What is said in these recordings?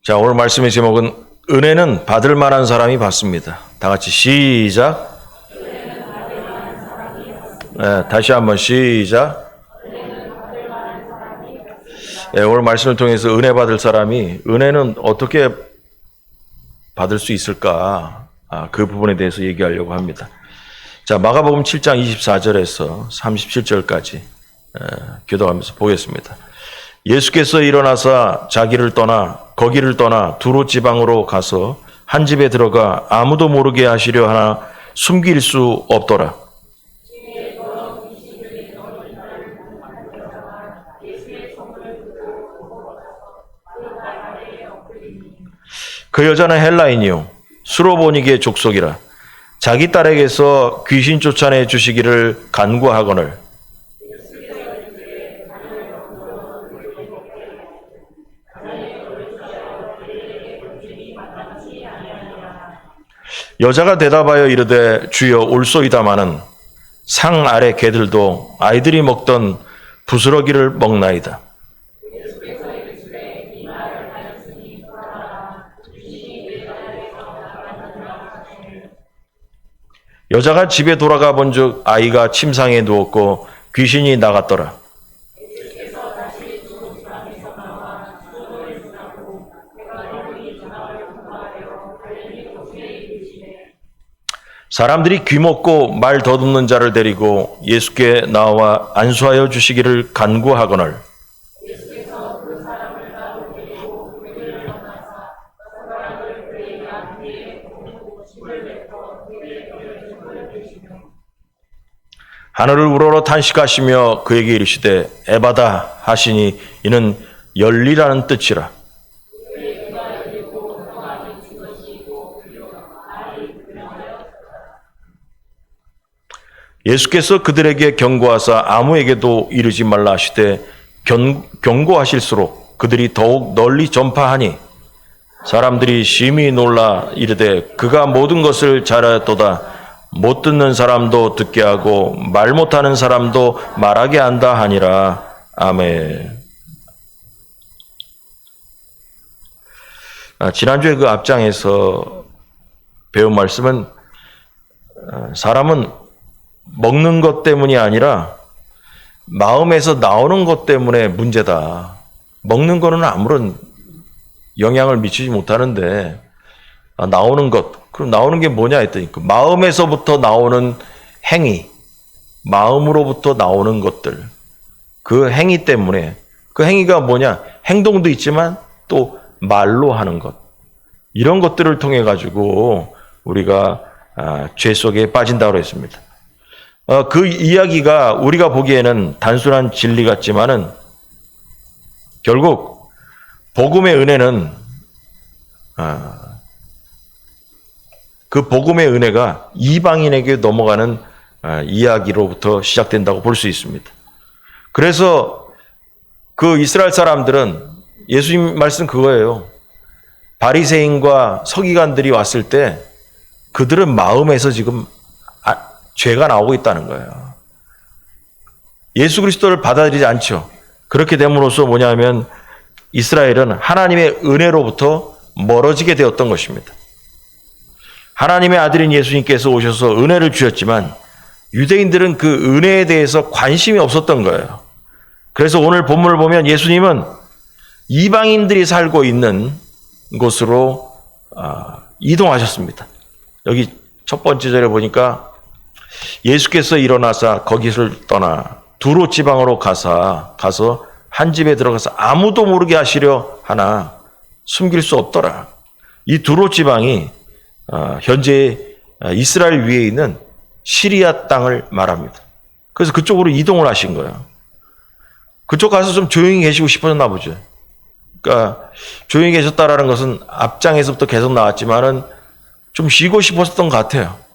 자, 오늘 말씀의 제목은 은혜는 받을 만한 사람이 받습니다. 다 같이 시작. 네, 다시 한번 시작. 네, 오늘 말씀을 통해서 은혜 받을 사람이 은혜는 어떻게 받을 수 있을까? 그 부분에 대해서 얘기하려고 합니다. 자, 마가복음 7장 24절에서 37절까지 교도하면서 보겠습니다. 예수께서 일어나사 거기를 떠나 두로 지방으로 가서 한 집에 들어가 아무도 모르게 하시려 하나 숨길 수 없더라. 그 여자는 헬라인이요 수로보니게 족속이라. 자기 딸에게서 귀신 쫓아내 주시기를 간구하거늘 여자가 대답하여 이르되 주여 올소이다마는 상 아래 개들도 아이들이 먹던 부스러기를 먹나이다. 여자가 집에 돌아가 본즉 아이가 침상에 누웠고 귀신이 나갔더라. 사람들이 귀먹고 말 더듬는 자를 데리고 예수께 나와 안수하여 주시기를 간구하거늘 하늘을 우러러 탄식하시며 그에게 이르시되 에바다 하시니 이는 열리라는 뜻이라. 예수께서 그들에게 경고하사 아무에게도 이르지 말라 하시되 경고하실수록 그들이 더욱 널리 전파하니 사람들이 심히 놀라 이르되 그가 모든 것을 잘하였도다. 못 듣는 사람도 듣게 하고 말 못하는 사람도 말하게 한다 하니라. 아멘. 지난주에 그 앞장에서 배운 말씀은 사람은 먹는 것 때문이 아니라 마음에서 나오는 것 때문에 문제다. 먹는 거는 아무런 영향을 미치지 못하는데 나오는 것, 그럼 나오는 게 뭐냐 했더니 그 마음에서부터 나오는 행위, 마음으로부터 나오는 것들, 그 행위 때문에 그 행위가 뭐냐? 행동도 있지만 또 말로 하는 것, 이런 것들을 통해 가지고 우리가 죄 속에 빠진다고 했습니다. 그 이야기가 우리가 보기에는 단순한 진리 같지만은 결국 복음의 은혜는 그 복음의 은혜가 이방인에게 넘어가는 이야기로부터 시작된다고 볼 수 있습니다. 그래서 그 이스라엘 사람들은 예수님 말씀 그거예요. 바리새인과 서기관들이 왔을 때 그들은 마음에서 지금 죄가 나오고 있다는 거예요. 예수 그리스도를 받아들이지 않죠. 그렇게 됨으로써 뭐냐면 이스라엘은 하나님의 은혜로부터 멀어지게 되었던 것입니다. 하나님의 아들인 예수님께서 오셔서 은혜를 주셨지만 유대인들은 그 은혜에 대해서 관심이 없었던 거예요. 그래서 오늘 본문을 보면 예수님은 이방인들이 살고 있는 곳으로 이동하셨습니다. 여기 첫 번째 절에 보니까 예수께서 일어나사 거기를 떠나 두로 지방으로 가서 한 집에 들어가서 아무도 모르게 하시려 하나 숨길 수 없더라. 이 두로 지방이 현재 이스라엘 위에 있는 시리아 땅을 말합니다. 그래서 그쪽으로 이동을 하신 거예요. 그쪽 가서 좀 조용히 계시고 싶었나 보죠. 그러니까 조용히 계셨다라는 것은 앞장에서부터 계속 나왔지만은 좀 쉬고 싶었던 것 같아요.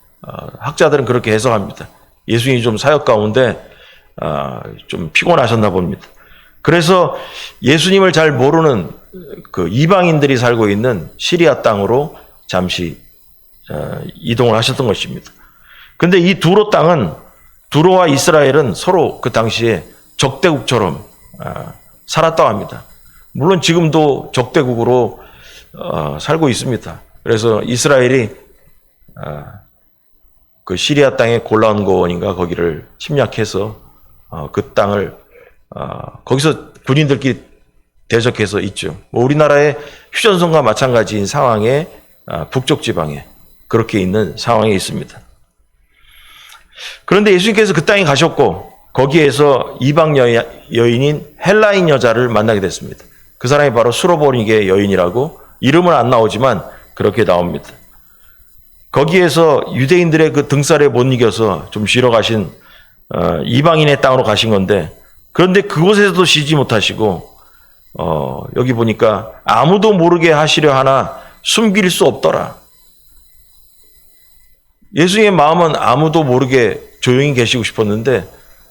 학자들은 그렇게 해석합니다. 예수님이 좀 사역 가운데 좀 피곤하셨나 봅니다. 그래서 예수님을 잘 모르는 그 이방인들이 살고 있는 시리아 땅으로 잠시 이동을 하셨던 것입니다. 근데 이 두로 땅은 두로와 이스라엘은 서로 그 당시에 적대국처럼 살았다고 합니다. 물론 지금도 적대국으로 살고 있습니다. 그래서 이스라엘이 그 시리아 땅의 골라온 고원인가 거기를 침략해서 그 땅을 거기서 군인들끼리 대적해서 있죠. 뭐 우리나라의 휴전선과 마찬가지인 상황에 북쪽 지방에 그렇게 있는 상황에 있습니다. 그런데 예수님께서 그 땅에 가셨고 거기에서 이방 여인인 헬라인 여자를 만나게 됐습니다. 그 사람이 바로 수로보니게 여인이라고 이름은 안 나오지만 그렇게 나옵니다. 거기에서 유대인들의 그 등살에 못 이겨서 좀 쉬러 가신 이방인의 땅으로 가신 건데 그런데 그곳에서도 쉬지 못하시고 여기 보니까 아무도 모르게 하시려 하나 숨길 수 없더라. 예수님의 마음은 아무도 모르게 조용히 계시고 싶었는데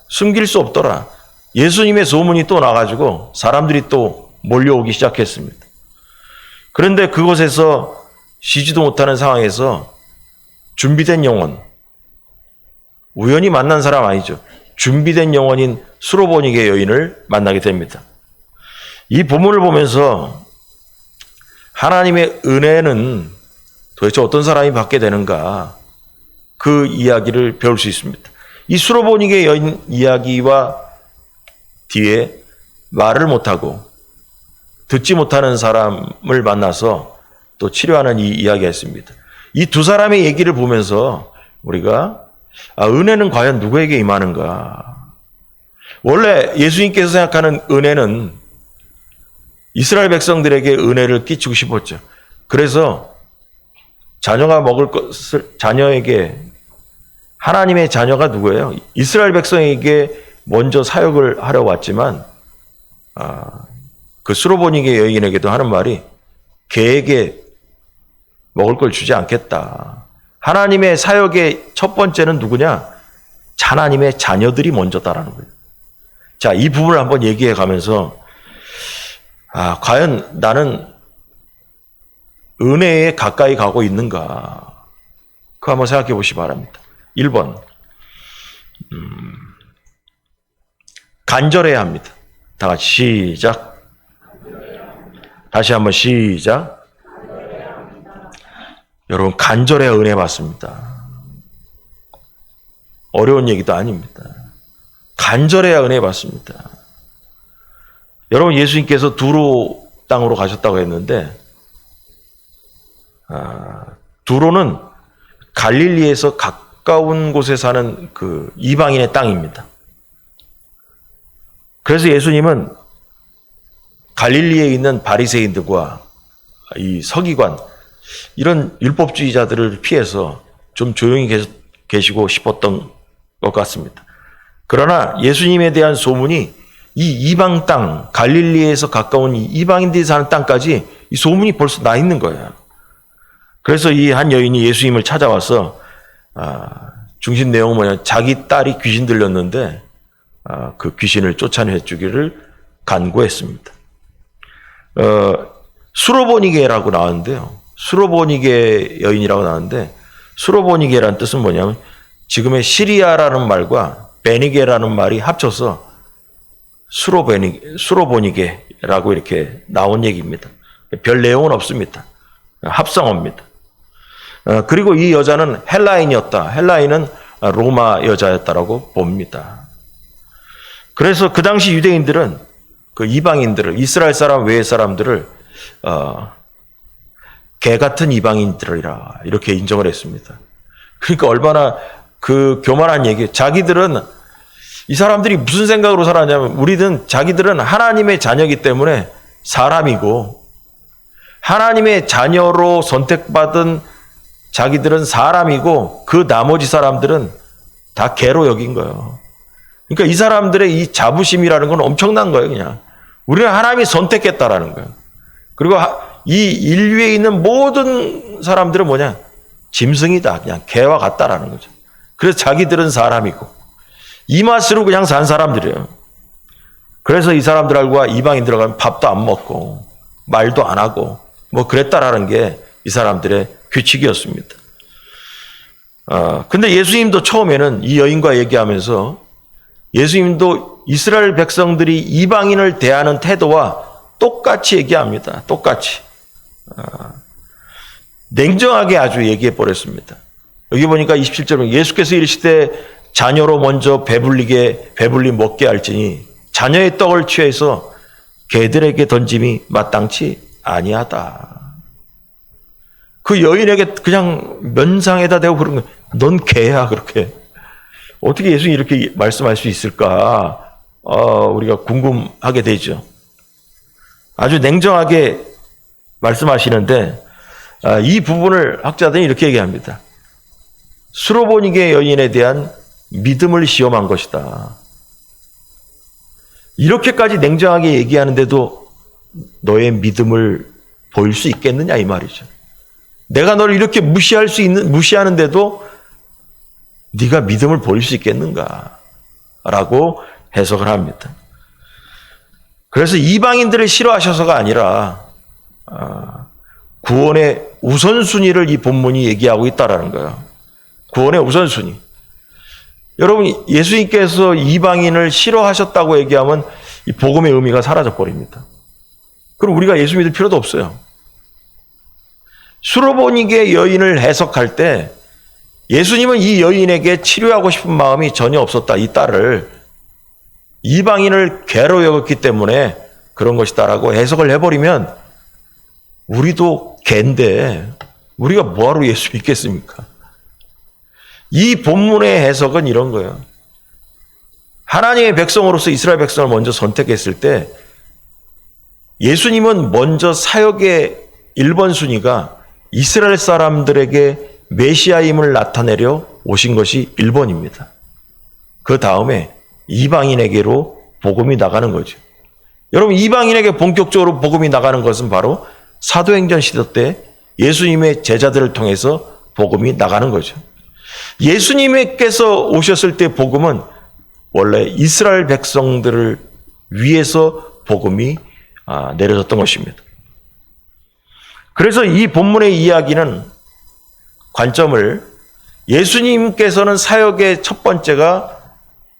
숨길 수 없더라. 예수님의 소문이 또 나가지고 사람들이 또 몰려오기 시작했습니다. 그런데 그곳에서 쉬지도 못하는 상황에서 준비된 영혼, 우연히 만난 사람 아니죠. 준비된 영혼인 수로보니게 여인을 만나게 됩니다. 이 본문을 보면서 하나님의 은혜는 도대체 어떤 사람이 받게 되는가 그 이야기를 배울 수 있습니다. 이 수로보니게 여인 이야기와 뒤에 말을 못하고 듣지 못하는 사람을 만나서 또 치료하는 이 이야기가 있습니다. 이 두 사람의 얘기를 보면서 우리가 은혜는 과연 누구에게 임하는가? 원래 예수님께서 생각하는 은혜는 이스라엘 백성들에게 은혜를 끼치고 싶었죠. 그래서 자녀가 먹을 것을 자녀에게 하나님의 자녀가 누구예요? 이스라엘 백성에게 먼저 사역을 하려 왔지만 그 수로보니게 여인에게도 하는 말이 개에게 먹을 걸 주지 않겠다. 하나님의 사역의 첫 번째는 누구냐? 하나님의 자녀들이 먼저다라는 거예요. 자, 이 부분을 한번 얘기해 가면서 과연 나는 은혜에 가까이 가고 있는가? 그거 한번 생각해 보시기 바랍니다. 1번 간절해야 합니다. 다 같이 시작. 다시 한번 시작. 여러분 간절해야 은혜 받습니다. 어려운 얘기도 아닙니다. 간절해야 은혜 받습니다. 여러분 예수님께서 두로 땅으로 가셨다고 했는데 두로는 갈릴리에서 가까운 곳에 사는 그 이방인의 땅입니다. 그래서 예수님은 갈릴리에 있는 바리새인들과 이 서기관 이런 율법주의자들을 피해서 좀 조용히 계시고 싶었던 것 같습니다. 그러나 예수님에 대한 소문이 이 이방 땅, 갈릴리에서 가까운 이 이방인들이 사는 땅까지 이 소문이 벌써 나 있는 거예요. 그래서 이 한 여인이 예수님을 찾아와서 중심 내용은 뭐냐, 자기 딸이 귀신 들렸는데 그 귀신을 쫓아내 주기를 간구했습니다. 수로보니게라고 나왔는데요. 수로보니게 여인이라고 나왔는데 수로보니게라는 뜻은 뭐냐면 지금의 시리아라는 말과 베니게라는 말이 합쳐서 수로보니게라고 이렇게 나온 얘기입니다. 별 내용은 없습니다. 합성어입니다. 그리고 이 여자는 헬라인이었다. 헬라인은 로마 여자였다라고 봅니다. 그래서 그 당시 유대인들은 그 이방인들을, 이스라엘 사람 외의 사람들을 개 같은 이방인들이라 이렇게 인정을 했습니다. 그러니까 얼마나 그 교만한 얘기. 자기들은 이 사람들이 무슨 생각으로 살았냐면 자기들은 하나님의 자녀이기 때문에 사람이고 하나님의 자녀로 선택받은 자기들은 사람이고 그 나머지 사람들은 다 개로 여긴 거예요. 그러니까 이 사람들의 이 자부심이라는 건 엄청난 거예요. 그냥 우리는 하나님이 선택했다라는 거예요. 그리고 이 인류에 있는 모든 사람들은 뭐냐? 짐승이다. 그냥 개와 같다라는 거죠. 그래서 자기들은 사람이고 이 맛으로 그냥 산 사람들이에요. 그래서 이 사람들과 이방인 들어가면 밥도 안 먹고 말도 안 하고 뭐 그랬다라는 게 이 사람들의 규칙이었습니다. 근데 예수님도 처음에는 이 여인과 얘기하면서 예수님도 이스라엘 백성들이 이방인을 대하는 태도와 똑같이 얘기합니다. 똑같이. 냉정하게 아주 얘기해 버렸습니다. 여기 보니까 27절에 예수께서 이르시되 자녀로 먼저 배불리 먹게 할지니 자녀의 떡을 취해서 개들에게 던짐이 마땅치 아니하다. 그 여인에게 그냥 면상에다 대고 그런 거, 넌 개야, 그렇게. 어떻게 예수님이 이렇게 말씀할 수 있을까? 우리가 궁금하게 되죠. 아주 냉정하게 말씀하시는데, 이 부분을 학자들이 이렇게 얘기합니다. 수로보니게 여인에 대한 믿음을 시험한 것이다. 이렇게까지 냉정하게 얘기하는데도 너의 믿음을 보일 수 있겠느냐, 이 말이죠. 내가 너를 이렇게 무시하는데도 네가 믿음을 보일 수 있겠는가? 라고 해석을 합니다. 그래서 이방인들을 싫어하셔서가 아니라 구원의 우선순위를 이 본문이 얘기하고 있다라는 거예요. 구원의 우선순위. 여러분, 예수님께서 이방인을 싫어하셨다고 얘기하면 이 복음의 의미가 사라져 버립니다. 그럼 우리가 예수 믿을 필요도 없어요. 수로보니게 여인을 해석할 때 예수님은 이 여인에게 치료하고 싶은 마음이 전혀 없었다. 이 딸을 이방인을 개로 여겼기 때문에 그런 것이다라고 해석을 해버리면 우리도 개인데 우리가 뭐하러 예수 믿겠습니까? 이 본문의 해석은 이런 거예요. 하나님의 백성으로서 이스라엘 백성을 먼저 선택했을 때 예수님은 먼저 사역의 1번 순위가 이스라엘 사람들에게 메시아임을 나타내려 오신 것이 1번입니다. 그 다음에 이방인에게로 복음이 나가는 거죠. 여러분, 이방인에게 본격적으로 복음이 나가는 것은 바로 사도행전 시대 때 예수님의 제자들을 통해서 복음이 나가는 거죠. 예수님께서 오셨을 때 복음은 원래 이스라엘 백성들을 위해서 복음이 내려졌던 것입니다. 그래서 이 본문의 이야기는 관점을 예수님께서는 사역의 첫 번째가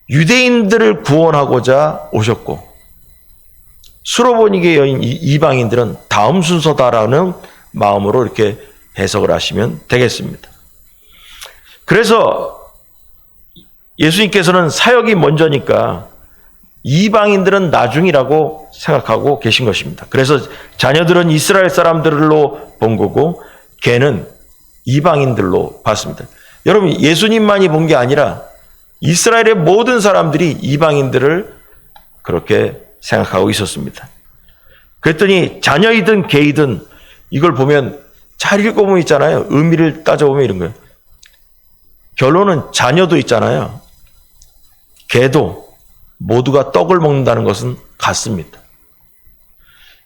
유대인들을 구원하고자 오셨고 수로보니게 여인 이방인들은 다음 순서다라는 마음으로 이렇게 해석을 하시면 되겠습니다. 그래서 예수님께서는 사역이 먼저니까 이방인들은 나중이라고 생각하고 계신 것입니다. 그래서 자녀들은 이스라엘 사람들로 본 거고 걔는 이방인들로 봤습니다. 여러분, 예수님만이 본 게 아니라 이스라엘의 모든 사람들이 이방인들을 그렇게 생각하고 있었습니다. 그랬더니 자녀이든 개이든 이걸 보면 잘 읽어보면 있잖아요. 의미를 따져보면 이런 거예요. 결론은 자녀도 있잖아요. 개도 모두가 떡을 먹는다는 것은 같습니다.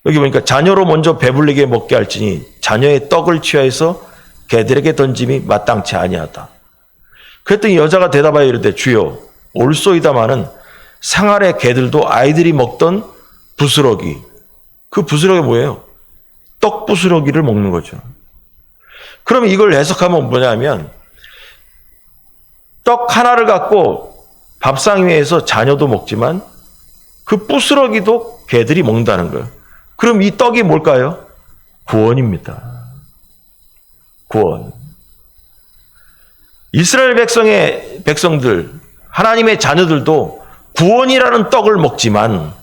여기 보니까 자녀로 먼저 배불리게 먹게 할지니 자녀의 떡을 취하여서 개들에게 던짐이 마땅치 아니하다. 그랬더니 여자가 대답하여 이르되 주여 올소이다마는 상아래 개들도 아이들이 먹던 부스러기, 그 부스러기가 뭐예요? 떡 부스러기를 먹는 거죠. 그럼 이걸 해석하면 뭐냐면 떡 하나를 갖고 밥상 위에서 자녀도 먹지만 그 부스러기도 개들이 먹는다는 거예요. 그럼 이 떡이 뭘까요? 구원입니다. 구원. 이스라엘 백성들, 하나님의 자녀들도 구원이라는 떡을 먹지만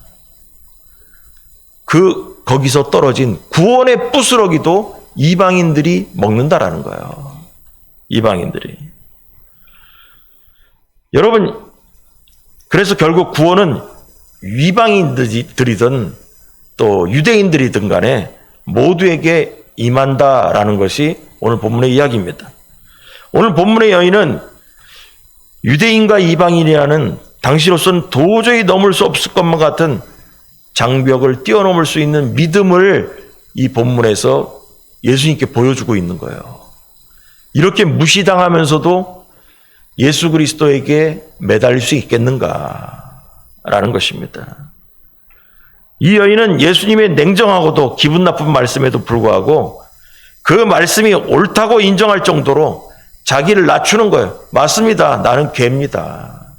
거기서 떨어진 구원의 부스러기도 이방인들이 먹는다라는 거예요. 이방인들이. 여러분, 그래서 결국 구원은 이방인들이든 또 유대인들이든 간에 모두에게 임한다라는 것이 오늘 본문의 이야기입니다. 오늘 본문의 여인은 유대인과 이방인이라는 당시로서는 도저히 넘을 수 없을 것만 같은 장벽을 뛰어넘을 수 있는 믿음을 이 본문에서 예수님께 보여주고 있는 거예요. 이렇게 무시당하면서도 예수 그리스도에게 매달릴 수 있겠는가라는 것입니다. 이 여인은 예수님의 냉정하고도 기분 나쁜 말씀에도 불구하고 그 말씀이 옳다고 인정할 정도로 자기를 낮추는 거예요. 맞습니다. 나는 개입니다.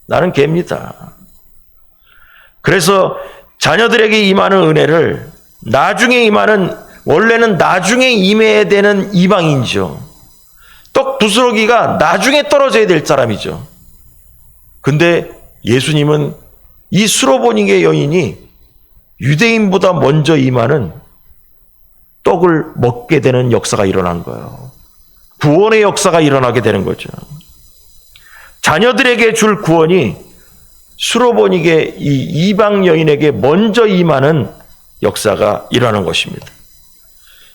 나는 개입니다. 그래서 자녀들에게 임하는 은혜를 나중에 임하는 원래는 나중에 임해야 되는 이방인이죠. 떡 부스러기가 나중에 떨어져야 될 사람이죠. 근데 예수님은 이 수로보니게 여인이 유대인보다 먼저 임하는 떡을 먹게 되는 역사가 일어난 거예요. 구원의 역사가 일어나게 되는 거죠. 자녀들에게 줄 구원이 수로보니게 이 이방 여인에게 먼저 임하는 역사가 일어난 것입니다.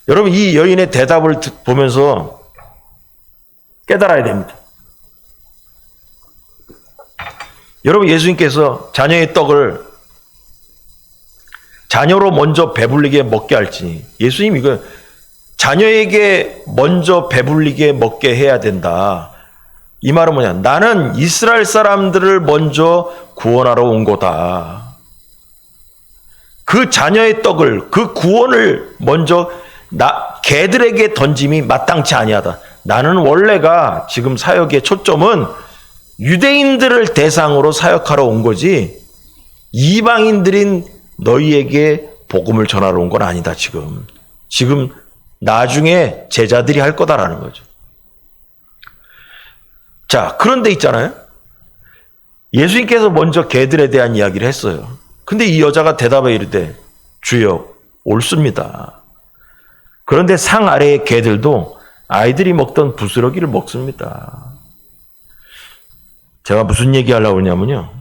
여러분, 이 여인의 대답을 보면서 깨달아야 됩니다. 여러분, 예수님께서 자녀의 떡을 자녀로 먼저 배불리게 먹게 할지니, 예수님 이거 자녀에게 먼저 배불리게 먹게 해야 된다. 이 말은 뭐냐? 나는 이스라엘 사람들을 먼저 구원하러 온 거다. 그 자녀의 떡을, 그 구원을 먼저 개들에게 던짐이 마땅치 아니하다. 나는 원래가 지금 사역의 초점은 유대인들을 대상으로 사역하러 온 거지 이방인들인 너희에게 복음을 전하러 온 건 아니다. 지금 나중에 제자들이 할 거다라는 거죠. 자, 그런데 있잖아요. 예수님께서 먼저 개들에 대한 이야기를 했어요. 근데 이 여자가 대답해 이르되 주여 옳습니다. 그런데 상 아래의 개들도 아이들이 먹던 부스러기를 먹습니다. 제가 무슨 얘기하려고 하냐면요.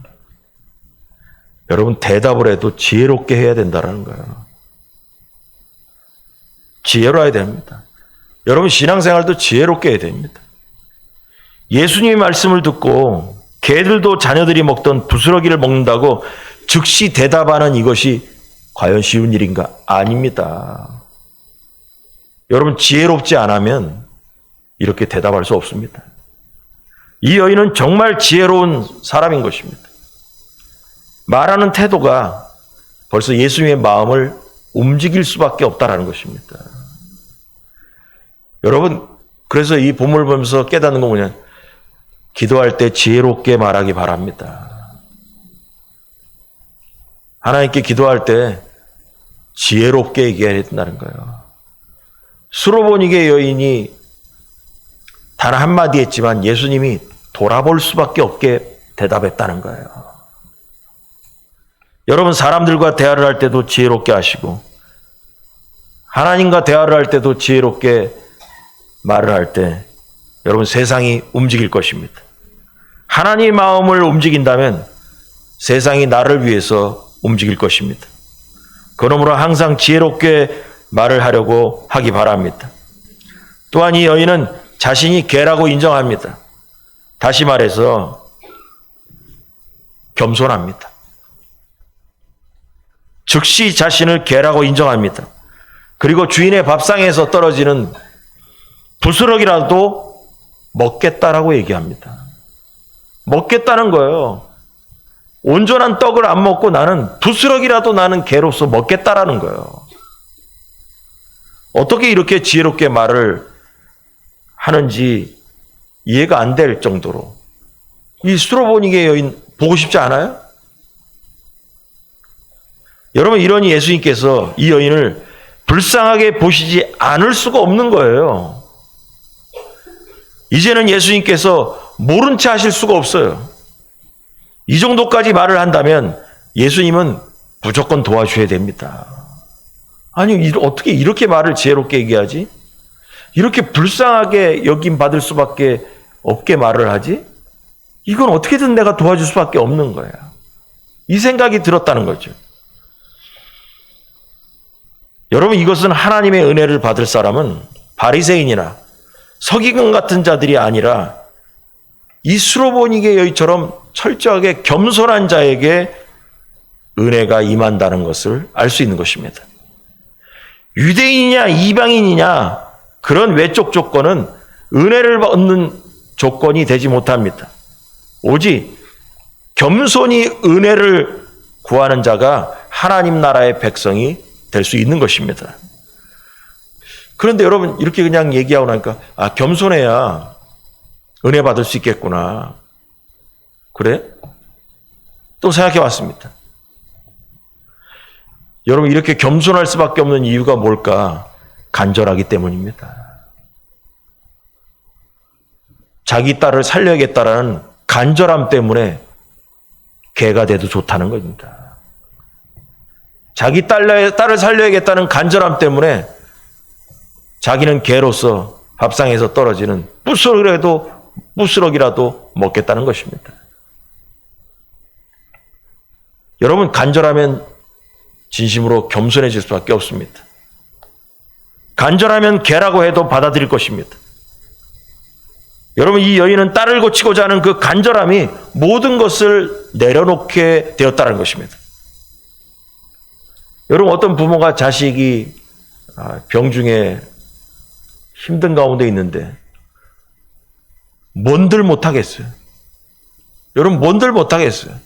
여러분, 대답을 해도 지혜롭게 해야 된다는 거예요. 지혜로워야 됩니다. 여러분, 신앙생활도 지혜롭게 해야 됩니다. 예수님의 말씀을 듣고 개들도 자녀들이 먹던 부스러기를 먹는다고 즉시 대답하는 이것이 과연 쉬운 일인가? 아닙니다. 여러분, 지혜롭지 않으면 이렇게 대답할 수 없습니다. 이 여인은 정말 지혜로운 사람인 것입니다. 말하는 태도가 벌써 예수님의 마음을 움직일 수밖에 없다는 것입니다. 여러분, 그래서 이 본문을 보면서 깨닫는 건 뭐냐? 기도할 때 지혜롭게 말하기 바랍니다. 하나님께 기도할 때 지혜롭게 얘기해야 된다는 거예요. 수로보니게 여인이 단 한마디 했지만 예수님이 돌아볼 수밖에 없게 대답했다는 거예요. 여러분, 사람들과 대화를 할 때도 지혜롭게 하시고 하나님과 대화를 할 때도 지혜롭게 말을 할 때 여러분, 세상이 움직일 것입니다. 하나님의 마음을 움직인다면 세상이 나를 위해서 움직일 것입니다. 그러므로 항상 지혜롭게 말을 하려고 하기 바랍니다. 또한 이 여인은 자신이 개라고 인정합니다. 다시 말해서 겸손합니다. 즉시 자신을 개라고 인정합니다. 그리고 주인의 밥상에서 떨어지는 부스러기라도 먹겠다라고 얘기합니다. 먹겠다는 거예요. 온전한 떡을 안 먹고 나는 부스러기라도 나는 개로서 먹겠다라는 거예요. 어떻게 이렇게 지혜롭게 말을 하는지 이해가 안 될 정도로. 이 수로보니게 여인 보고 싶지 않아요? 여러분, 이러니 예수님께서 이 여인을 불쌍하게 보시지 않을 수가 없는 거예요. 이제는 예수님께서 모른 체 하실 수가 없어요. 이 정도까지 말을 한다면 예수님은 무조건 도와줘야 됩니다. 아니, 어떻게 이렇게 말을 지혜롭게 얘기하지? 이렇게 불쌍하게 여김 받을 수밖에 없게 말을 하지? 이건 어떻게든 내가 도와줄 수밖에 없는 거야. 이 생각이 들었다는 거죠. 여러분, 이것은 하나님의 은혜를 받을 사람은 바리새인이나 서기관 같은 자들이 아니라 이 수로보니게 여인처럼 철저하게 겸손한 자에게 은혜가 임한다는 것을 알 수 있는 것입니다. 유대인이냐 이방인이냐 그런 외적 조건은 은혜를 얻는 조건이 되지 못합니다. 오직 겸손히 은혜를 구하는 자가 하나님 나라의 백성이 될 수 있는 것입니다. 그런데 여러분, 이렇게 그냥 얘기하고 나니까 겸손해야 은혜 받을 수 있겠구나. 그래? 또 생각해 봤습니다. 여러분, 이렇게 겸손할 수밖에 없는 이유가 뭘까? 간절하기 때문입니다. 자기 딸을 살려야겠다라는 간절함 때문에 개가 돼도 좋다는 겁니다. 자기 딸을 살려야겠다는 간절함 때문에 자기는 개로서 밥상에서 떨어지는 부스럭이라도 먹겠다는 것입니다. 여러분, 간절하면 진심으로 겸손해질 수밖에 없습니다. 간절하면 개라고 해도 받아들일 것입니다. 여러분, 이 여인은 딸을 고치고자 하는 그 간절함이 모든 것을 내려놓게 되었다는 것입니다. 여러분, 어떤 부모가 자식이 병중에 힘든 가운데 있는데 뭔들 못하겠어요. 여러분, 뭔들 못하겠어요.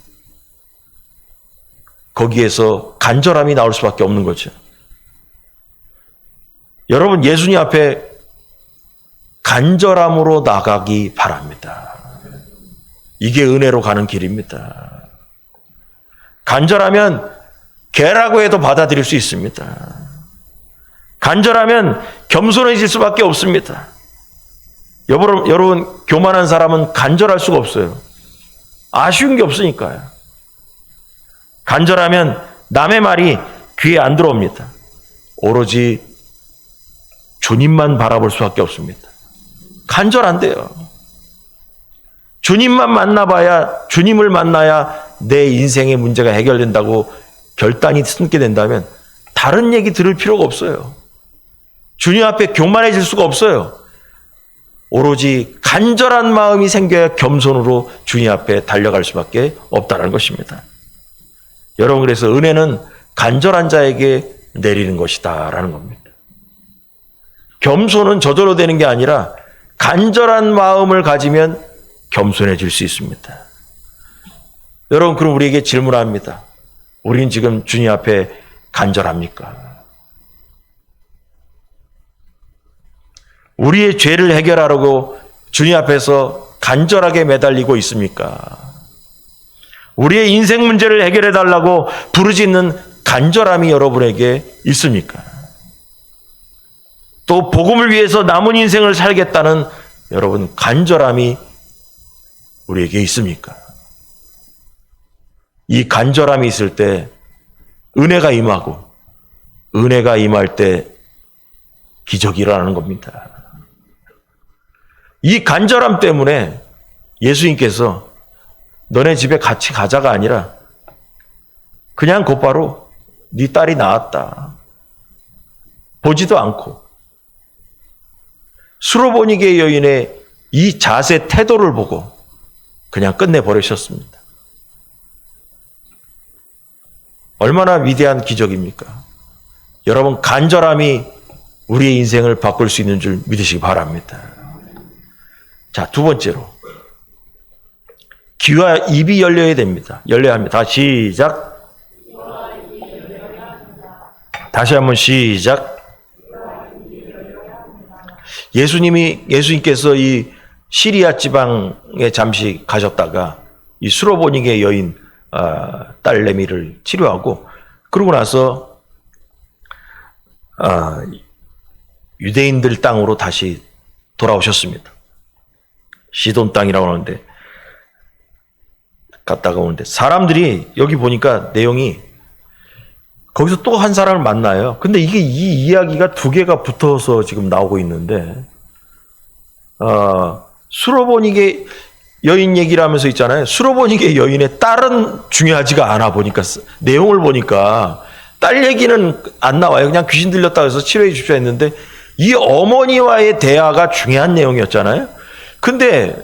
거기에서 간절함이 나올 수밖에 없는 거죠. 여러분, 예수님 앞에 간절함으로 나가기 바랍니다. 이게 은혜로 가는 길입니다. 간절하면 개라고 해도 받아들일 수 있습니다. 간절하면 겸손해질 수밖에 없습니다. 여러분, 교만한 사람은 간절할 수가 없어요. 아쉬운 게 없으니까요. 간절하면 남의 말이 귀에 안 들어옵니다. 오로지 주님만 바라볼 수밖에 없습니다. 간절한데요. 주님만 만나봐야, 주님을 만나야 내 인생의 문제가 해결된다고 결단이 숨게 된다면 다른 얘기 들을 필요가 없어요. 주님 앞에 교만해질 수가 없어요. 오로지 간절한 마음이 생겨야 겸손으로 주님 앞에 달려갈 수밖에 없다는 것입니다. 여러분, 그래서 은혜는 간절한 자에게 내리는 것이다라는 겁니다. 겸손은 저절로 되는 게 아니라 간절한 마음을 가지면 겸손해질 수 있습니다. 여러분, 그럼 우리에게 질문합니다. 우리는 지금 주님 앞에 간절합니까? 우리의 죄를 해결하려고 주님 앞에서 간절하게 매달리고 있습니까? 우리의 인생 문제를 해결해 달라고 부르짖는 간절함이 여러분에게 있습니까? 또 복음을 위해서 남은 인생을 살겠다는 여러분 간절함이 우리에게 있습니까? 이 간절함이 있을 때 은혜가 임하고, 은혜가 임할 때 기적이 일어나는 겁니다. 이 간절함 때문에 예수님께서 너네 집에 같이 가자가 아니라 그냥 곧바로 네 딸이 나았다. 보지도 않고 수로보니게 여인의 이 자세, 태도를 보고 그냥 끝내버리셨습니다. 얼마나 위대한 기적입니까? 여러분, 간절함이 우리의 인생을 바꿀 수 있는 줄 믿으시기 바랍니다. 자, 두 번째로 귀와 입이 열려야 됩니다. 열려야 합니다. 시작. 다시 한번 시작. 예수님께서 이 시리아 지방에 잠시 가셨다가 이 수로보니게 여인 딸내미를 치료하고, 그러고 나서 유대인들 땅으로 다시 돌아오셨습니다. 시돈 땅이라고 하는데 갔다가 오는데 사람들이 여기 보니까 내용이 거기서 또 한 사람을 만나요. 근데 이게 이 이야기가 두 개가 붙어서 지금 나오고 있는데 수로보니게 여인 얘기를 하면서 있잖아요. 수로보니게 여인의 딸은 중요하지가 않아 보니까 내용을 보니까 딸 얘기는 안 나와요. 그냥 귀신 들렸다고 해서 치료해 주십시오 했는데 이 어머니와의 대화가 중요한 내용이었잖아요. 근데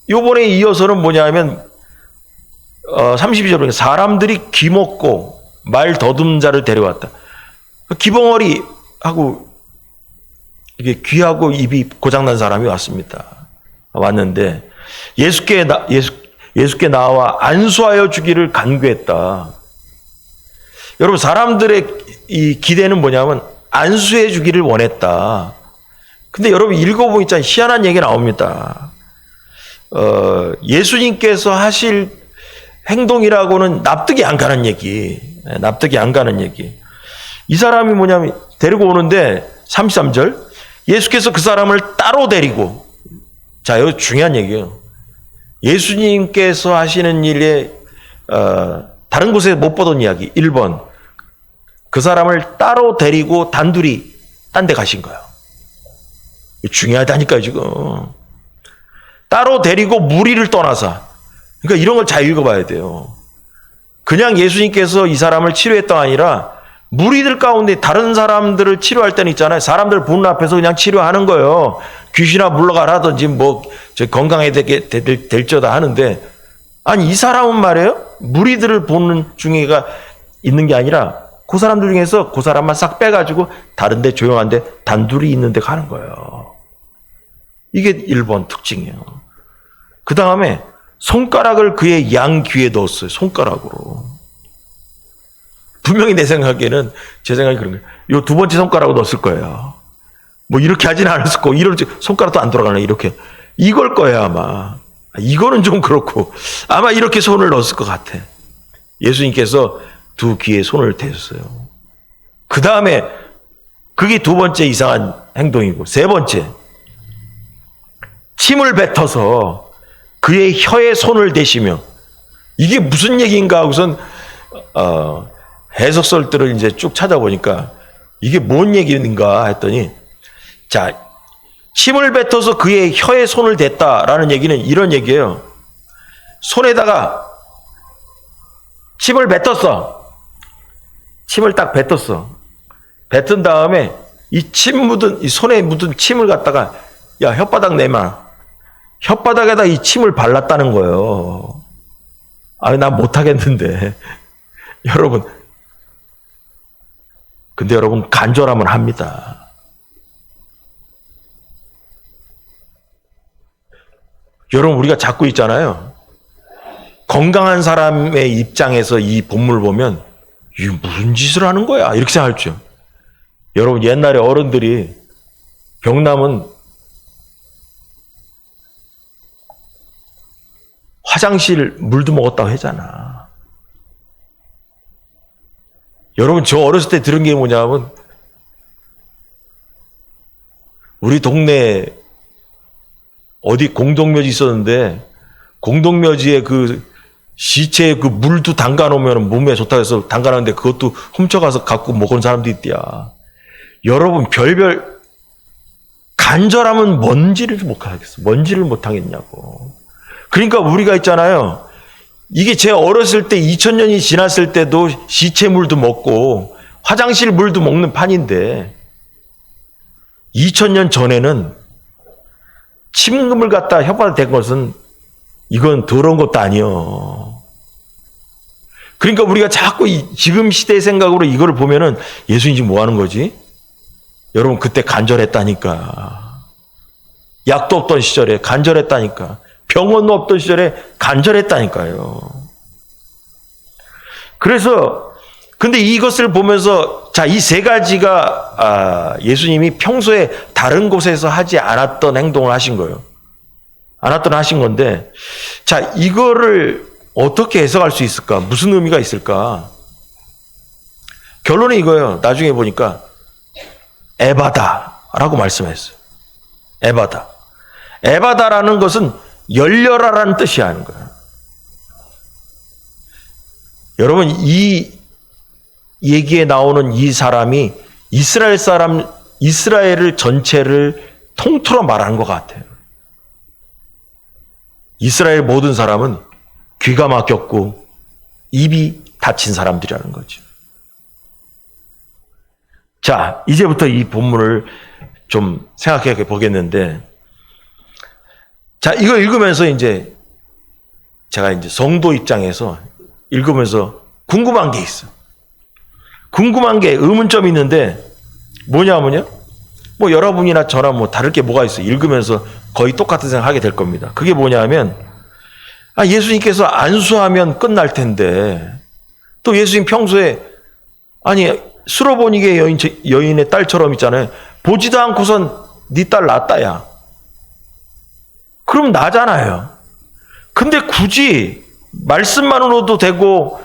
요번에 이어서는 뭐냐면 32절에 사람들이 귀먹고 말 더듬는 자를 데려왔다. 기벙어리 하고 이게 귀하고 입이 고장난 사람이 왔습니다. 왔는데 예수께 나와 안수하여 주기를 간구했다. 여러분, 사람들의 이 기대는 뭐냐면 안수해 주기를 원했다. 근데 여러분 읽어보면 진짜 희한한 얘기 나옵니다. 예수님께서 하실 행동이라고는 납득이 안 가는 얘기. 납득이 안 가는 얘기. 이 사람이 뭐냐면 데리고 오는데 33절. 예수께서 그 사람을 따로 데리고, 자, 이거 중요한 얘기예요. 예수님께서 하시는 일에 다른 곳에 못 보던 이야기. 1번, 그 사람을 따로 데리고 단둘이 딴 데 가신 거예요. 중요하다니까요, 지금. 따로 데리고 무리를 떠나서. 그러니까 이런 걸 잘 읽어봐야 돼요. 그냥 예수님께서 이 사람을 치료했던 아니라 무리들 가운데 다른 사람들을 치료할 때는 있잖아요. 사람들 보는 앞에서 그냥 치료하는 거예요. 귀신아 물러가라든지 뭐 건강해질저다 하는데, 아니 이 사람은 말이에요. 무리들을 보는 중에가 있는 게 아니라 그 사람들 중에서 그 사람만 싹 빼가지고 다른 데 조용한 데 단둘이 있는 데 가는 거예요. 이게 1번 특징이에요. 그 다음에 손가락을 그의 양 귀에 넣었어요. 손가락으로. 분명히 내 생각에는, 제 생각이 그런 거예요. 요 두 번째 손가락을 넣었을 거예요. 뭐 이렇게 하지는 않았을 거고, 이런 손가락도 안 돌아가네, 이렇게. 이걸 거예요, 아마. 이거는 좀 그렇고, 아마 이렇게 손을 넣었을 것 같아. 예수님께서 두 귀에 손을 대셨어요. 그 다음에, 그게 두 번째 이상한 행동이고, 세 번째, 침을 뱉어서 그의 혀에 손을 대시며, 이게 무슨 얘기인가 하고선, 해석설들을 이제 쭉 찾아보니까 이게 뭔 얘기인가 했더니, 자, 침을 뱉어서 그의 혀에 손을 댔다라는 얘기는 이런 얘기예요. 손에다가 침을 뱉었어. 침을 딱 뱉었어. 뱉은 다음에 이 손에 묻은 침을 갖다가, 야, 혓바닥 내놔. 혓바닥에다 이 침을 발랐다는 거예요. 아니, 난 못하겠는데. 여러분, 근데 여러분, 간절하면 합니다. 여러분, 우리가 자꾸 있잖아요. 건강한 사람의 입장에서 이 본문을 보면, 이게 무슨 짓을 하는 거야? 이렇게 생각하죠. 여러분, 옛날에 어른들이 병나면 화장실 물도 먹었다고 하잖아. 여러분, 저 어렸을 때 들은 게 뭐냐면, 우리 동네에 어디 공동묘지 있었는데, 공동묘지에 그 시체에 그 물도 담가 놓으면 몸에 좋다고 해서 담가 놨는데 그것도 훔쳐가서 갖고 먹은 사람도 있대야. 여러분, 별별 간절하면 뭔지를 못 하겠어. 뭔지를 못 하겠냐고. 그러니까 우리가 있잖아요. 이게 제 어렸을 때 2000년이 지났을 때도 시체 물도 먹고 화장실 물도 먹는 판인데, 2000년 전에는 침금을 갖다 혓바닥에 댄 것은 이건 더러운 것도 아니요. 그러니까 우리가 자꾸 지금 시대의 생각으로 이거를 보면은 예수님 지금 뭐 하는 거지? 여러분, 그때 간절했다니까. 약도 없던 시절에 간절했다니까. 병원도 없던 시절에 간절했다니까요. 그래서, 근데 이것을 보면서, 자, 이 세 가지가 예수님이 평소에 다른 곳에서 하지 않았던 행동을 하신 거예요. 하신 건데, 자, 이거를 어떻게 해석할 수 있을까? 무슨 의미가 있을까? 결론은 이거예요. 나중에 보니까 에바다라고 말씀했어요. 에바다. 에바다라는 것은 열려라라는 뜻이 하는 거예요. 여러분, 이 얘기에 나오는 이 사람이 이스라엘을 전체를 통틀어 말하는 것 같아요. 이스라엘 모든 사람은 귀가 막혔고 입이 닫힌 사람들이라는 거죠. 자, 이제부터 이 본문을 좀 생각해 보겠는데, 자, 이거 읽으면서 제가 성도 입장에서 읽으면서 궁금한 게 있어. 궁금한 게 의문점이 있는데, 뭐냐면요. 뭐 여러분이나 저나 뭐 다를 게 뭐가 있어요. 읽으면서 거의 똑같은 생각 하게 될 겁니다. 그게 뭐냐면, 예수님께서 안수하면 끝날 텐데, 또 예수님 평소에, 수로보니게 여인의 딸처럼 있잖아요. 보지도 않고선 네 딸 낳았다, 야. 그럼 나잖아요. 근데 굳이 말씀만으로도 되고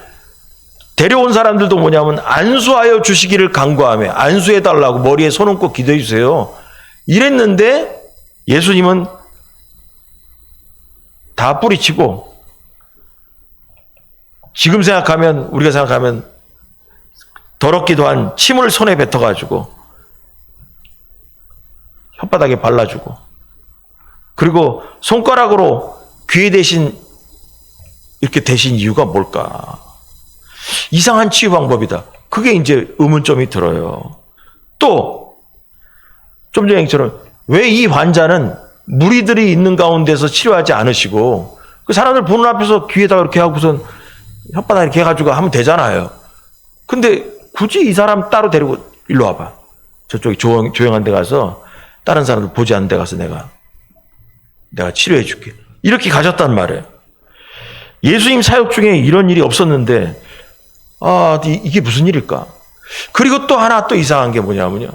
데려온 사람들도 뭐냐면 안수하여 주시기를 간구하며 안수해달라고 머리에 손 얹고 기도해 주세요. 이랬는데 예수님은 다 뿌리치고 지금 생각하면 우리가 생각하면 더럽기도 한 침을 손에 뱉어가지고 혓바닥에 발라주고 그리고 손가락으로 귀에 대신 이렇게 대신 이유가 뭘까? 이상한 치유 방법이다. 그게 이제 의문점이 들어요. 또 좀 전에 얘기처럼 왜 이 환자는 무리들이 있는 가운데서 치료하지 않으시고 그 사람들 보는 앞에서 귀에다가 이렇게 하고선 혓바닥 이렇게 해가지고 하면 되잖아요. 근데 굳이 이 사람 따로 데리고 일로 와봐. 저쪽에 조용한 데 가서 다른 사람들 보지 않는 데 가서 내가 치료해 줄게. 이렇게 가졌단 말이에요. 예수님 사역 중에 이런 일이 없었는데 이게 무슨 일일까? 그리고 또 하나 또 이상한 게 뭐냐면요.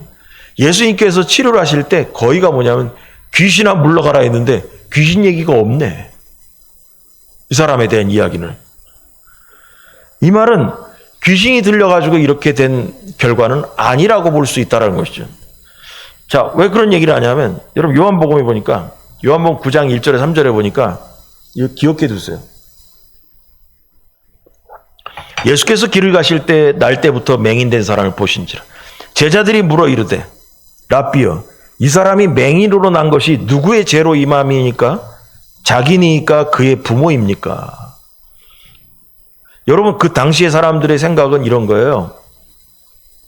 예수님께서 치료를 하실 때 거의가 뭐냐면 귀신아 물러가라 했는데 귀신 얘기가 없네. 이 사람에 대한 이야기는. 이 말은 귀신이 들려가지고 이렇게 된 결과는 아니라고 볼 수 있다는 것이죠. 자, 왜 그런 얘기를 하냐면 여러분 요한복음에 보니까 요한복음 9장 1절에 3절에 보니까 이거 기억해 두세요. 예수께서 길을 가실 때 날 때부터 맹인된 사람을 보신지라 제자들이 물어 이르되 라삐여 이 사람이 맹인으로 난 것이 누구의 죄로 임함이니까 자기니까 그의 부모입니까? 여러분 그 당시의 사람들의 생각은 이런 거예요.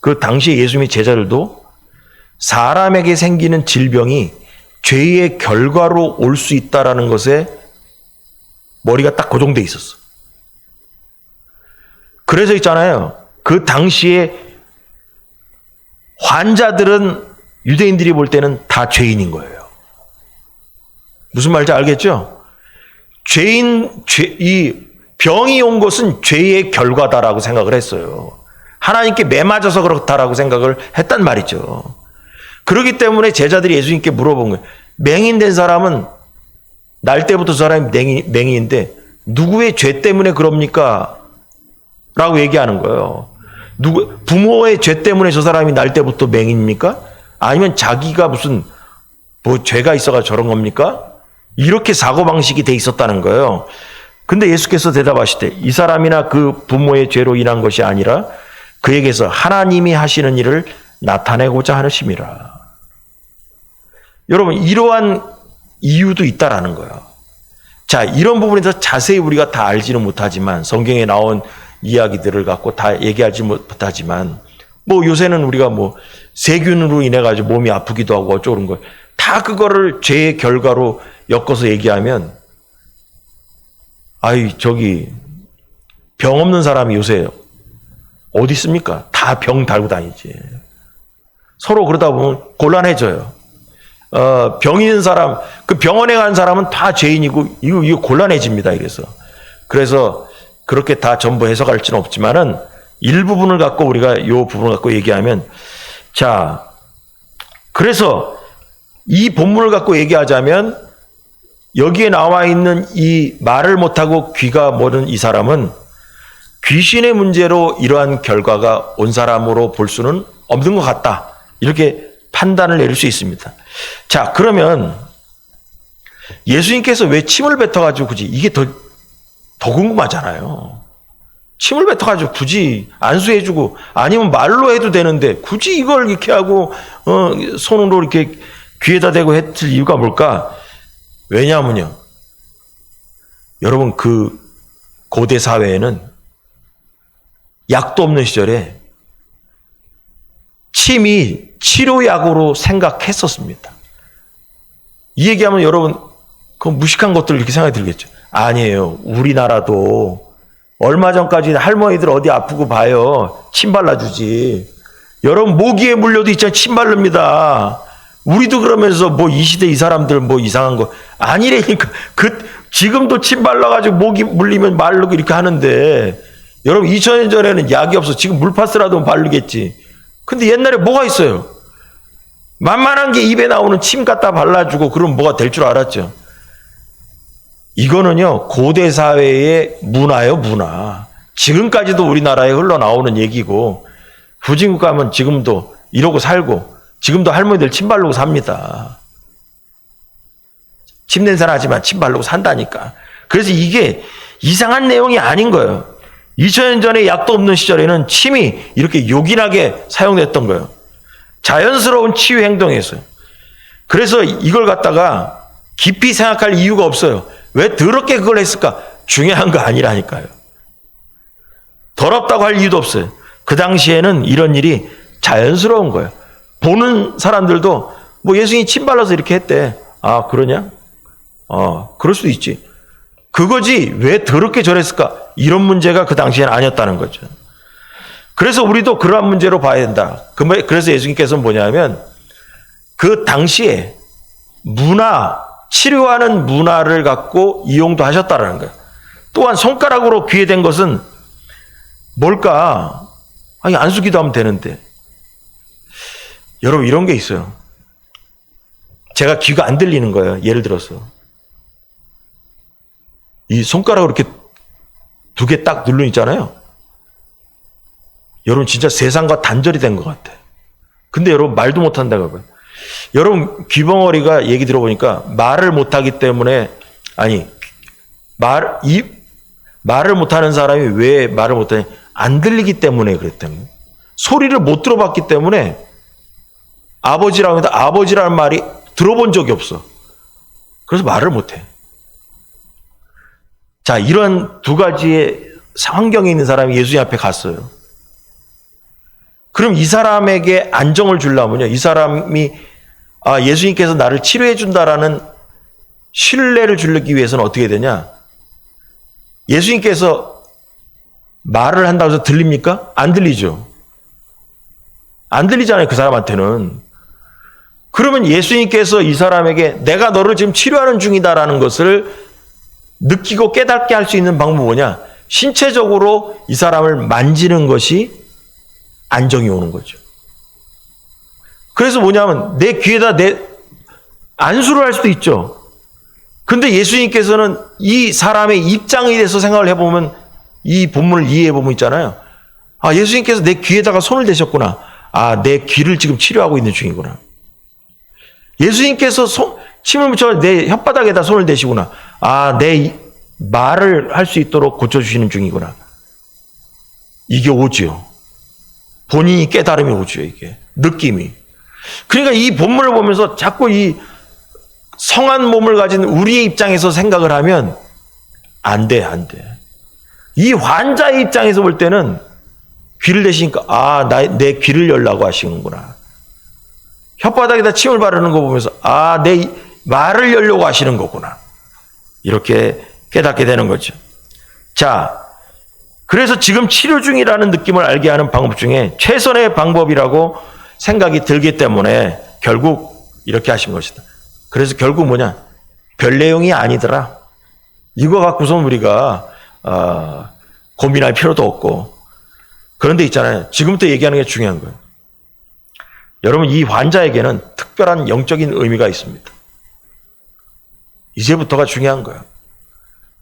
그 당시에 예수님의 제자들도 사람에게 생기는 질병이 죄의 결과로 올 수 있다라는 것에 머리가 딱 고정돼 있었어. 그래서 있잖아요. 그 당시에 환자들은 유대인들이 볼 때는 다 죄인인 거예요. 무슨 말인지 알겠죠? 이 병이 온 것은 죄의 결과다라고 생각을 했어요. 하나님께 매맞아서 그렇다라고 생각을 했단 말이죠. 그렇기 때문에 제자들이 예수님께 물어본 거예요. 맹인된 사람은 날 때부터 저 사람이 맹인인데 누구의 죄 때문에 그럽니까? 라고 얘기하는 거예요. 부모의 죄 때문에 저 사람이 날 때부터 맹인입니까? 아니면 자기가 무슨 죄가 있어가 저런 겁니까? 이렇게 사고방식이 돼 있었다는 거예요. 근데 예수께서 대답하시되 이 사람이나 그 부모의 죄로 인한 것이 아니라 그에게서 하나님이 하시는 일을 나타내고자 하심이라. 여러분 이러한 이유도 있다라는 거예요. 자, 이런 부분에서 자세히 우리가 다 알지는 못하지만 성경에 나온 이야기들을 갖고 다 얘기하지 못하지만 요새는 우리가 세균으로 인해 가지고 몸이 아프기도 하고 어쩌는 거 다 그거를 죄의 결과로 엮어서 얘기하면 병 없는 사람이 요새 어디 있습니까? 다 병 달고 다니지. 서로 그러다 보면 곤란해져요. 병 있는 사람, 그 병원에 간 사람은 다 죄인이고 이거 곤란해집니다. 그래서 그렇게 다 전부 해석할 수는 없지만은 일부분을 갖고 우리가 이 부분을 갖고 얘기하면 자, 그래서 이 본문을 갖고 얘기하자면 여기에 나와 있는 이 말을 못하고 귀가 멀은 이 사람은 귀신의 문제로 이러한 결과가 온 사람으로 볼 수는 없는 것 같다. 이렇게 판단을 내릴 수 있습니다. 자, 그러면 예수님께서 왜 침을 뱉어가지고 굳이 이게 더 궁금하잖아요. 침을 뱉어가지고 굳이 안수해주고 아니면 말로 해도 되는데 굳이 이걸 이렇게 하고 손으로 이렇게 귀에다 대고 했을 이유가 뭘까? 왜냐하면요. 여러분 그 고대 사회에는 약도 없는 시절에 침이 치료약으로 생각했었습니다. 이 얘기하면 여러분 그 무식한 것들 이렇게 생각이 들겠죠. 아니에요. 우리나라도 얼마 전까지 할머니들 어디 아프고 봐요. 침 발라주지. 여러분 모기에 물려도 있잖아요. 침 바릅니다. 우리도 그러면서 이 시대 이 사람들 이상한 거 아니래니까. 지금도 침 발라가지고 모기 물리면 마르고 이렇게 하는데 여러분 2000년 전에는 약이 없어. 지금 물파스라도 바르겠지. 근데 옛날에 뭐가 있어요? 만만한 게 입에 나오는 침 갖다 발라주고 그럼 뭐가 될 줄 알았죠. 이거는요 고대 사회의 문화예요, 문화. 지금까지도 우리나라에 흘러나오는 얘기고 후진국 가면 지금도 이러고 살고 지금도 할머니들 침 바르고 삽니다. 침 냄새 나지만 침 바르고 산다니까. 그래서 이게 이상한 내용이 아닌 거예요. 2000년 전에 약도 없는 시절에는 침이 이렇게 요긴하게 사용됐던 거예요. 자연스러운 치유 행동이었어요. 그래서 이걸 갖다가 깊이 생각할 이유가 없어요. 왜 더럽게 그걸 했을까? 중요한 거 아니라니까요. 더럽다고 할 이유도 없어요. 그 당시에는 이런 일이 자연스러운 거예요. 보는 사람들도 뭐 예수님이 침 발라서 이렇게 했대. 아, 그러냐? 그럴 수도 있지. 그거지 왜 더럽게 저랬을까? 이런 문제가 그 당시에는 아니었다는 거죠. 그래서 우리도 그러한 문제로 봐야 된다. 그래서 예수님께서는 뭐냐면 그 당시에 치료하는 문화를 갖고 이용도 하셨다라는 거예요. 또한 손가락으로 귀에 댄 것은 뭘까? 아니, 안수기도 하면 되는데. 여러분, 이런 게 있어요. 제가 귀가 안 들리는 거예요. 예를 들어서. 이 손가락으로 이렇게 두 개 딱 눌러 있잖아요. 여러분, 진짜 세상과 단절이 된 것 같아. 근데 여러분, 말도 못 한다고 봐요. 여러분, 귀벙어리가 얘기 들어보니까 말을 못하기 때문에, 말을 못하는 사람이 왜 말을 못하냐? 안 들리기 때문에 그랬다는 소리를 못 들어봤기 때문에 아버지라고 해도 아버지라는 말이 들어본 적이 없어. 그래서 말을 못해. 자, 이런 두 가지의 환경에 있는 사람이 예수님 앞에 갔어요. 그럼 이 사람에게 안정을 주려면요. 이 사람이 예수님께서 나를 치료해 준다라는 신뢰를 주기 위해서는 어떻게 되냐? 예수님께서 말을 한다고 해서 들립니까? 안 들리죠. 안 들리잖아요. 그 사람한테는. 그러면 예수님께서 이 사람에게 내가 너를 지금 치료하는 중이다라는 것을 느끼고 깨닫게 할 수 있는 방법은 뭐냐? 신체적으로 이 사람을 만지는 것이 안정이 오는 거죠. 그래서 뭐냐면 내 귀에다 안수를 할 수도 있죠. 근데 예수님께서는 이 사람의 입장에 대해서 생각을 해보면 이 본문을 이해해보면 있잖아요. 예수님께서 내 귀에다가 손을 대셨구나. 내 귀를 지금 치료하고 있는 중이구나. 예수님께서 침을 묻혀 내 혓바닥에다 손을 대시구나. 내 말을 할 수 있도록 고쳐주시는 중이구나. 이게 오지요. 본인이 깨달음이 오지요, 이게. 느낌이. 그러니까 이 본문을 보면서 자꾸 이 성한 몸을 가진 우리의 입장에서 생각을 하면 안 돼. 이 환자의 입장에서 볼 때는 귀를 대시니까 내 귀를 열라고 하시는구나. 혓바닥에다 침을 바르는 거 보면서 내 말을 열려고 하시는 거구나. 이렇게 깨닫게 되는 거죠. 자, 그래서 지금 치료 중이라는 느낌을 알게 하는 방법 중에 최선의 방법이라고 생각이 들기 때문에 결국 이렇게 하신 것이다. 그래서 결국 뭐냐? 별 내용이 아니더라. 이거 갖고선 우리가 고민할 필요도 없고. 그런데 있잖아요. 지금부터 얘기하는 게 중요한 거예요. 여러분, 이 환자에게는 특별한 영적인 의미가 있습니다. 이제부터가 중요한 거예요.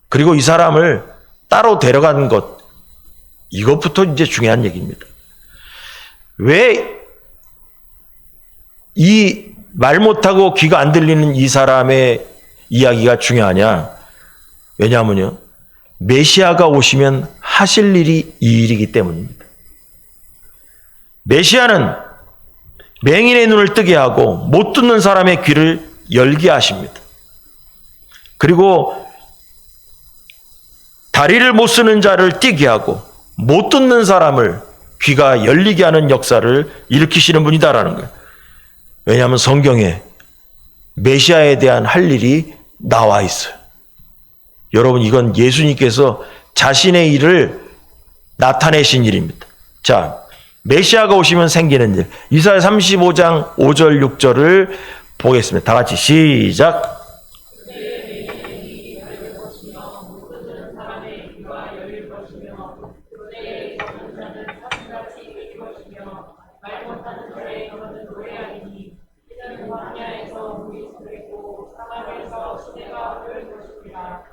그리고 이 사람을 따로 데려가는 것, 이것부터 이제 중요한 얘기입니다. 왜 이 말 못하고 귀가 안 들리는 이 사람의 이야기가 중요하냐? 왜냐하면요, 메시아가 오시면 하실 일이 이 일이기 때문입니다. 메시아는 맹인의 눈을 뜨게 하고 못 듣는 사람의 귀를 열게 하십니다. 그리고 다리를 못 쓰는 자를 뛰게 하고 못 듣는 사람을 귀가 열리게 하는 역사를 일으키시는 분이다라는 거예요. 왜냐하면 성경에 메시아에 대한 할 일이 나와 있어요. 여러분, 이건 예수님께서 자신의 일을 나타내신 일입니다. 자, 메시아가 오시면 생기는 일. 이사야 35장 5절 6절을 보겠습니다. 다 같이 시작.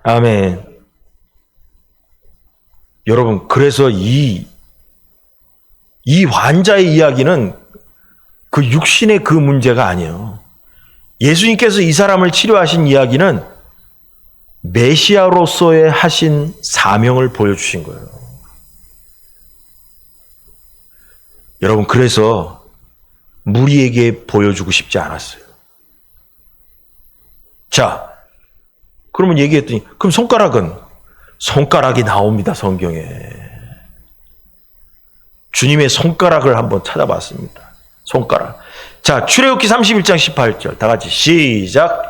아멘. 여러분, 그래서 이 환자의 이야기는 그 육신의 그 문제가 아니에요. 예수님께서 이 사람을 치료하신 이야기는 메시아로서의 하신 사명을 보여주신 거예요. 여러분, 그래서 무리에게 보여주고 싶지 않았어요. 자, 그러면 얘기했더니, 그럼 손가락이 나옵니다, 성경에. 주님의 손가락을 한번 찾아봤습니다. 손가락. 자, 출애굽기 31장 18절. 다 같이 시작.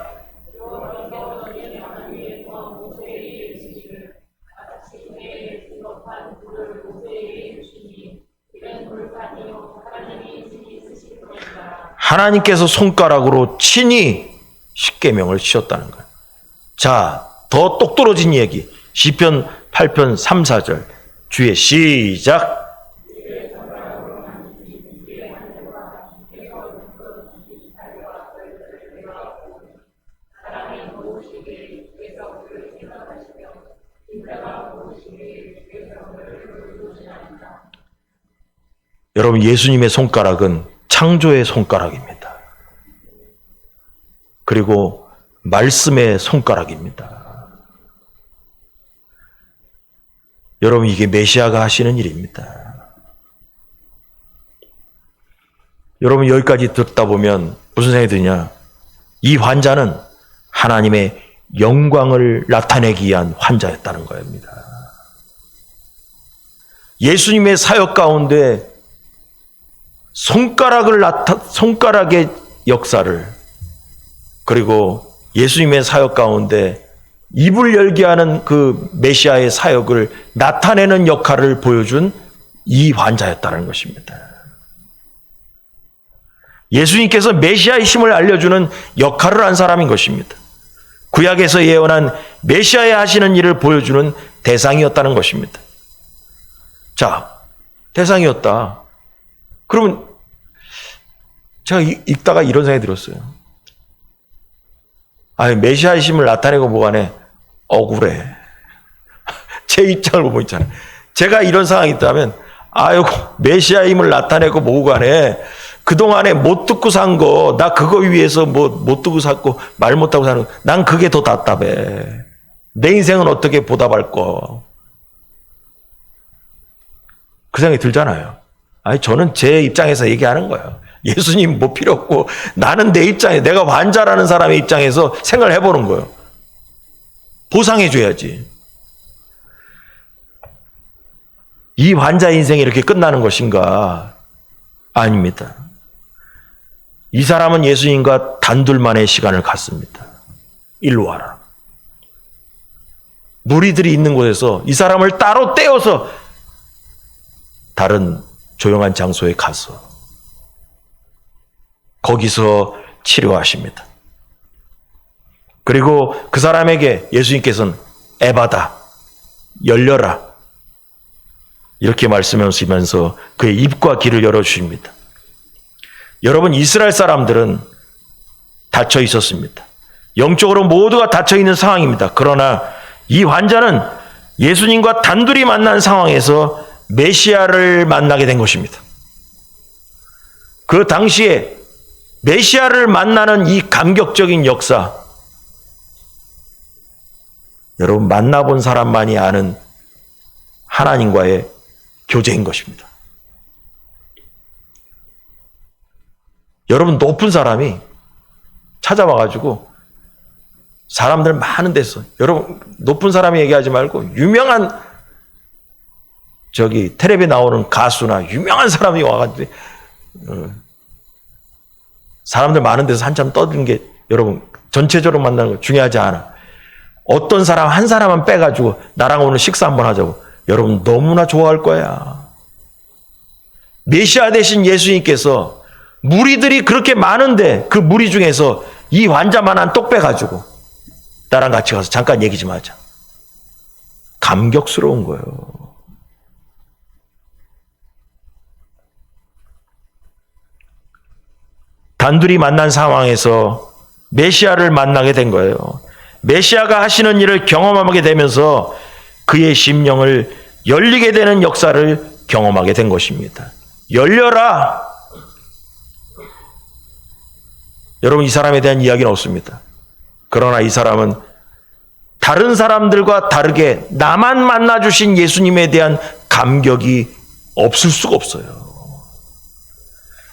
하나님께서 손가락으로 친히 십계명을 지셨다는 거예요. 자, 더 똑떨어진 얘기. 시편 8편 3, 4절. 주의 시작. 여러분, 예수님의 손가락은 창조의 손가락입니다. 그리고 말씀의 손가락입니다. 여러분, 이게 메시아가 하시는 일입니다. 여러분, 여기까지 듣다 보면 무슨 생각이 드냐? 이 환자는 하나님의 영광을 나타내기 위한 환자였다는 겁니다. 예수님의 사역 가운데 손가락의 역사를, 그리고 예수님의 사역 가운데 입을 열게 하는 그 메시아의 사역을 나타내는 역할을 보여준 이 환자였다는 것입니다. 예수님께서 메시아의 힘을 알려주는 역할을 한 사람인 것입니다. 구약에서 예언한 메시아의 하시는 일을 보여주는 대상이었다는 것입니다. 자, 대상이었다. 그러면 제가 읽다가 이런 생각이 들었어요. 메시아의 힘을 나타내고 뭐하네. 억울해. 제 입장을 보고 있잖아요. 제가 이런 상황이 있다면, 메시아의 힘을 나타내고 뭐고 간에 그동안에 못 듣고 산 거, 나 그거 위해서 못 듣고 샀고 말 못하고 사는 거, 난 그게 더 답답해. 내 인생은 어떻게 보답할 거. 그 생각이 들잖아요. 저는 제 입장에서 얘기하는 거예요. 예수님 뭐 필요 없고, 나는 내 입장에, 내가 환자라는 사람의 입장에서 생각을 해보는 거예요. 보상해줘야지. 이 환자의 인생이 이렇게 끝나는 것인가? 아닙니다. 이 사람은 예수님과 단둘만의 시간을 갖습니다. 일로 와라. 무리들이 있는 곳에서 이 사람을 따로 떼어서 다른 조용한 장소에 가서 거기서 치료하십니다. 그리고 그 사람에게 예수님께서는 에바다, 열려라, 이렇게 말씀하시면서 그의 입과 귀를 열어주십니다. 여러분, 이스라엘 사람들은 닫혀 있었습니다. 영적으로 모두가 닫혀 있는 상황입니다. 그러나 이 환자는 예수님과 단둘이 만난 상황에서 메시아를 만나게 된 것입니다. 그 당시에 메시아를 만나는 이 감격적인 역사, 여러분, 만나본 사람만이 아는 하나님과의 교제인 것입니다. 여러분, 높은 사람이 찾아와가지고 사람들 많은 데서, 여러분, 높은 사람이 얘기하지 말고 유명한 텔레비에 나오는 가수나 유명한 사람이 와가지고 사람들 많은 데서 한참 떠드는 게, 여러분, 전체적으로 만나는 거 중요하지 않아. 어떤 사람 한 사람만 빼가지고 나랑 오늘 식사 한번 하자고, 여러분 너무나 좋아할 거야. 메시아 되신 예수님께서 무리들이 그렇게 많은데 그 무리 중에서 이 환자만한 똑 빼가지고 나랑 같이 가서 잠깐 얘기 좀 하자. 감격스러운 거예요. 단둘이 만난 상황에서 메시아를 만나게 된 거예요. 메시아가 하시는 일을 경험하게 되면서 그의 심령을 열리게 되는 역사를 경험하게 된 것입니다. 열려라! 여러분, 이 사람에 대한 이야기는 없습니다. 그러나 이 사람은 다른 사람들과 다르게 나만 만나주신 예수님에 대한 감격이 없을 수가 없어요.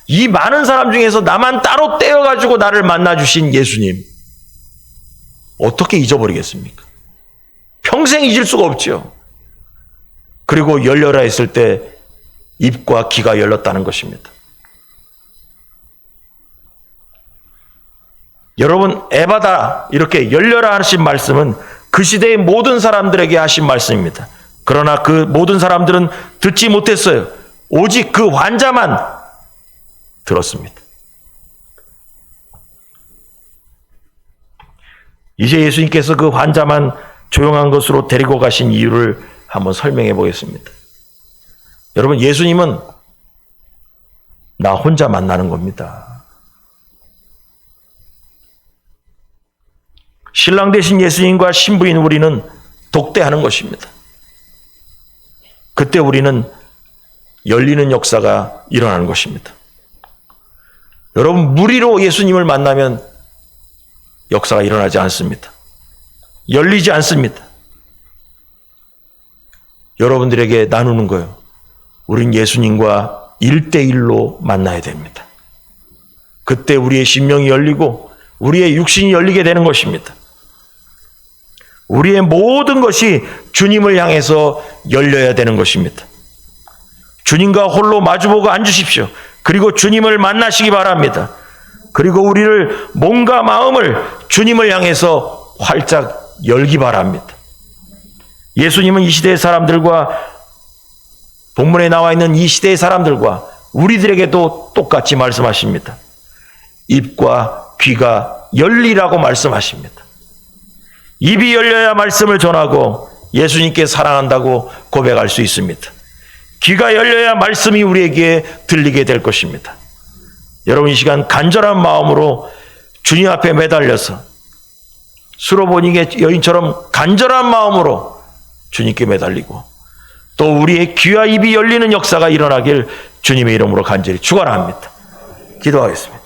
이 많은 사람 중에서 나만 따로 떼어가지고 나를 만나주신 예수님, 어떻게 잊어버리겠습니까? 평생 잊을 수가 없죠. 그리고 열려라 했을 때 입과 귀가 열렸다는 것입니다. 여러분, 에바다 이렇게 열려라 하신 말씀은 그 시대의 모든 사람들에게 하신 말씀입니다. 그러나 그 모든 사람들은 듣지 못했어요. 오직 그 환자만 들었습니다. 이제 예수님께서 그 환자만 조용한 것으로 데리고 가신 이유를 한번 설명해 보겠습니다. 여러분, 예수님은 나 혼자 만나는 겁니다. 신랑 되신 예수님과 신부인 우리는 독대하는 것입니다. 그때 우리는 열리는 역사가 일어나는 것입니다. 여러분, 무리로 예수님을 만나면 역사가 일어나지 않습니다. 열리지 않습니다. 여러분들에게 나누는 거예요. 우린 예수님과 1대1로 만나야 됩니다. 그때 우리의 심령이 열리고 우리의 육신이 열리게 되는 것입니다. 우리의 모든 것이 주님을 향해서 열려야 되는 것입니다. 주님과 홀로 마주보고 앉으십시오. 그리고 주님을 만나시기 바랍니다. 그리고 우리를 몸과 마음을 주님을 향해서 활짝 열기 바랍니다. 예수님은 이 시대의 사람들과, 본문에 나와 있는 이 시대의 사람들과 우리들에게도 똑같이 말씀하십니다. 입과 귀가 열리라고 말씀하십니다. 입이 열려야 말씀을 전하고 예수님께 사랑한다고 고백할 수 있습니다. 귀가 열려야 말씀이 우리에게 들리게 될 것입니다. 여러분, 이 시간 간절한 마음으로 주님 앞에 매달려서 수로보니게 여인처럼 간절한 마음으로 주님께 매달리고 또 우리의 귀와 입이 열리는 역사가 일어나길 주님의 이름으로 간절히 축원합니다. 기도하겠습니다.